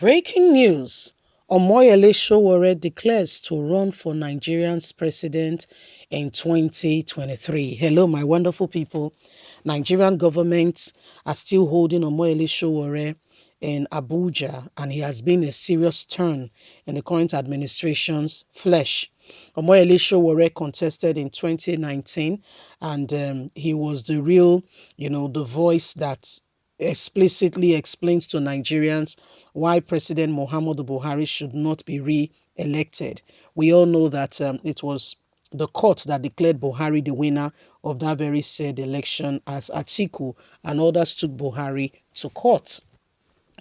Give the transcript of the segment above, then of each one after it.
Breaking news. Omoyele Sowore declares to run for Nigerian's president in 2023. Hello, my wonderful people. Nigerian governments are still holding Omoyele Sowore in Abuja, and he has been a serious turn in the current administration's flesh. Omoyele Sowore contested in 2019, and he was the real, the voice that explicitly explains to Nigerians why President Muhammadu Buhari should not be re-elected. We all know that it was the court that declared Buhari the winner of that very said election, as Atiku and others took Buhari to court.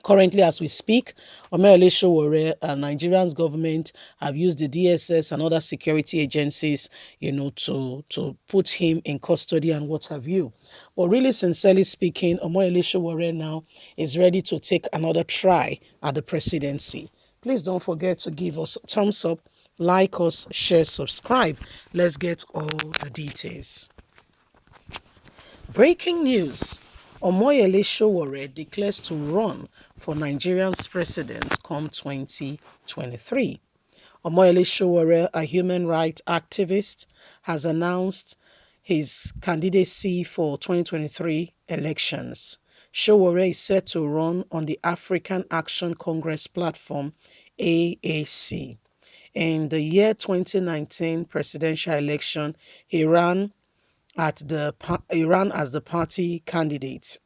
Currently, as we speak, Omoyele Sowore and Nigerian's government have used the DSS and other security agencies, to put him in custody and what have you. But really, sincerely speaking, Omoyele Sowore now is ready to take another try at the presidency. Please don't forget to give us a thumbs up, like us, share, subscribe. Let's get all the details. Breaking news. Omoyele Sowore declares to run for Nigeria's president come 2023. Omoyele Sowore, a human rights activist, has announced his candidacy for 2023 elections. Sowore is set to run on the African Action Congress platform, AAC. In the year 2019 presidential election, he ran as the party candidate.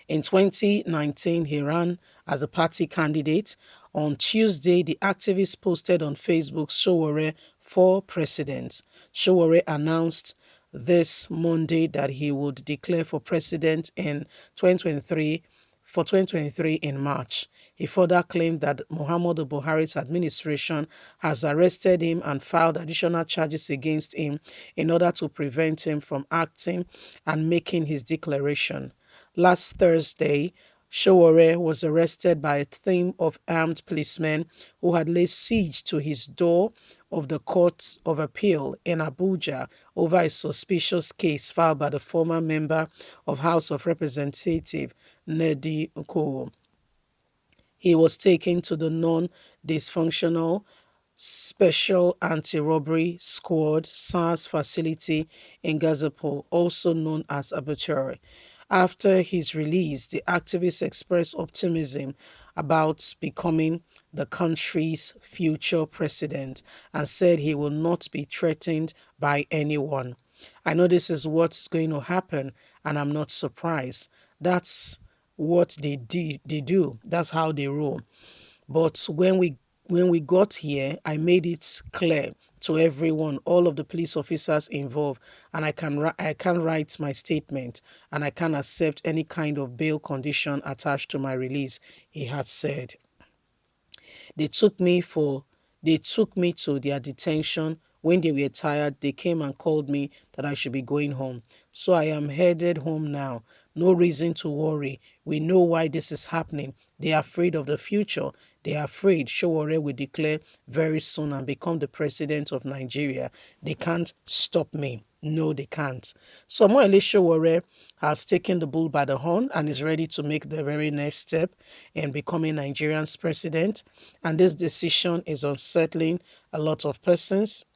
In 2019, he ran as a party candidate. On Tuesday, the activist posted on Facebook Sowore for president. Sowore announced this Monday that he would declare for president in 2023 for 2023 in March. He further claimed that Muhammadu Buhari's administration has arrested him and filed additional charges against him in order to prevent him from acting and making his declaration. Last Thursday, Sowore was arrested by a team of armed policemen who had laid siege to his door of the Court of Appeal in Abuja over a suspicious case filed by the former member of House of Representatives, Nedi Nkowo. He was taken to the non-dysfunctional Special Anti-Robbery Squad SARS facility in Gazapur, also known as Abuja. After his release, the activist expressed optimism about becoming the country's future president and said he will not be threatened by anyone. I know this is what's going to happen, and I'm not surprised. That's what they do. That's how they roll. But when we got here, I made it clear to everyone, all of the police officers involved, and I can write my statement, and I can accept any kind of bail condition attached to my release, he had said. They took me to their detention. When they were tired, they came and called me that I should be going home. So I am headed home now. No reason to worry. We know why this is happening. They are afraid of the future. They are afraid Sowore will declare very soon and become the president of Nigeria. They can't stop me. No, they can't. So Omoyele Sowore has taken the bull by the horn and is ready to make the very next step in becoming Nigeria's president. And this decision is unsettling a lot of persons.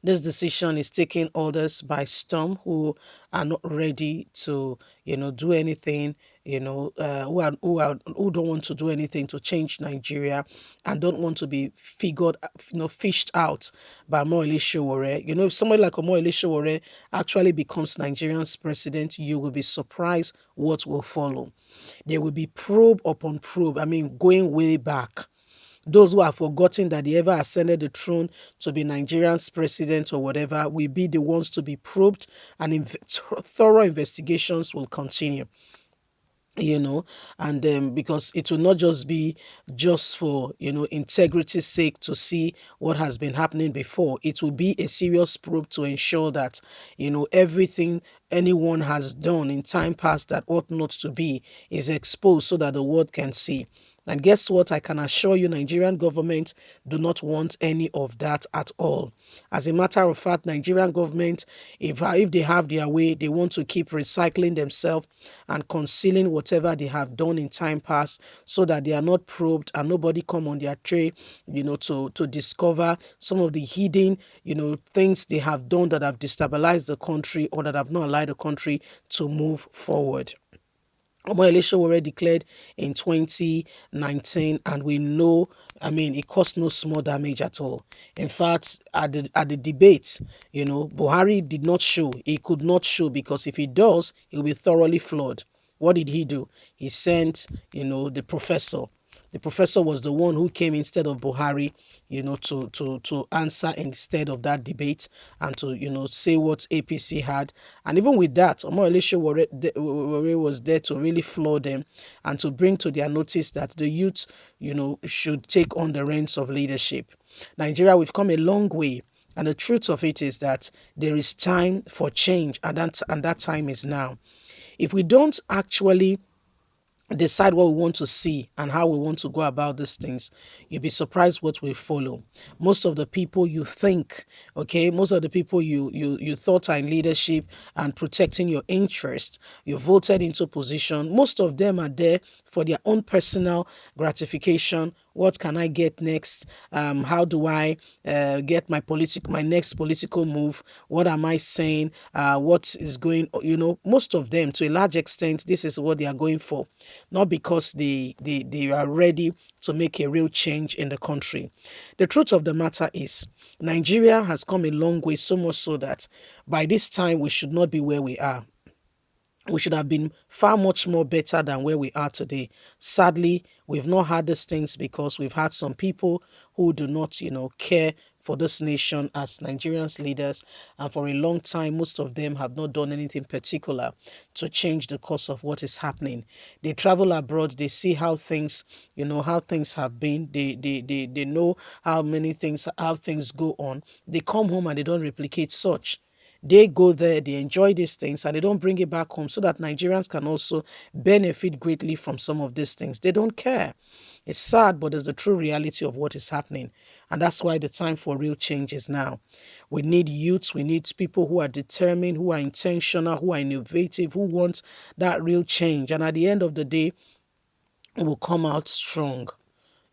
This decision is taking others by storm who are not ready to, do anything, who don't want to do anything to change Nigeria and don't want to be fished out by Omoyele Sowore. If somebody like Omoyele Sowore actually becomes Nigeria's president, you will be surprised what will follow. There will be probe upon probe. I mean, going way back. Those who have forgotten that they ever ascended the throne to be Nigeria's president or whatever will be the ones to be probed, and thorough investigations will continue. And because it will not just be just for integrity's sake to see what has been happening before. It will be a serious probe to ensure that everything anyone has done in time past that ought not to be is exposed so that the world can see. And guess what? I can assure you, Nigerian government do not want any of that at all. As a matter of fact, Nigerian government, if they have their way, they want to keep recycling themselves and concealing whatever they have done in time past, so that they are not probed and nobody come on their trail, to discover some of the hidden, things they have done that have destabilized the country or that have not allowed the country to move forward. Omoyele Sowore declared in 2019, and we know, it caused no small damage at all. In fact, at the debate, Buhari did not show. He could not show, because if he does, he will be thoroughly flawed. What did he do? He sent, the professor. The professor was the one who came instead of Buhari, to answer instead of that debate, and to, say what APC had. And even with that, Omoyele Sowore was there to really floor them and to bring to their notice that the youth, should take on the reins of leadership. Nigeria, we've come a long way. And the truth of it is that there is time for change, and that time is now. If we don't actually decide what we want to see and how we want to go about these things, you'll be surprised what will follow. Most of the people you think, okay, most of the people you thought are in leadership and protecting your interest, you voted into position, most of them are there for their own personal gratification. What can I get next? How do I get my next political move? What am I saying? What is going? Most of them, to a large extent, this is what they are going for, not because they are ready to make a real change in the country. The truth of the matter is, Nigeria has come a long way, so much so that by this time we should not be where we are. We should have been far much more better than where we are today. Sadly, we've not had these things because we've had some people who do not, care for this nation as Nigerians leaders. And for a long time, most of them have not done anything particular to change the course of what is happening. They travel abroad, they see how things, how things have been. They know how things go on. They come home and they don't replicate such. They go there, they enjoy these things, and they don't bring it back home so that Nigerians can also benefit greatly from some of these things. They don't care. It's sad, but it's the true reality of what is happening. And that's why the time for real change is now. We need youths, we need people who are determined, who are intentional, who are innovative, who want that real change. And at the end of the day, we will come out strong.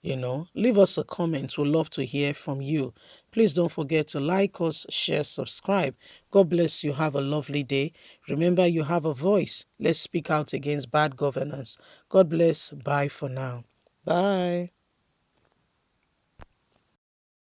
Leave us a comment. We'd love to hear from you. Please don't forget to like us, share, subscribe. God bless you. Have a lovely day. Remember, you have a voice. Let's speak out against bad governance. God bless. Bye for now. Bye.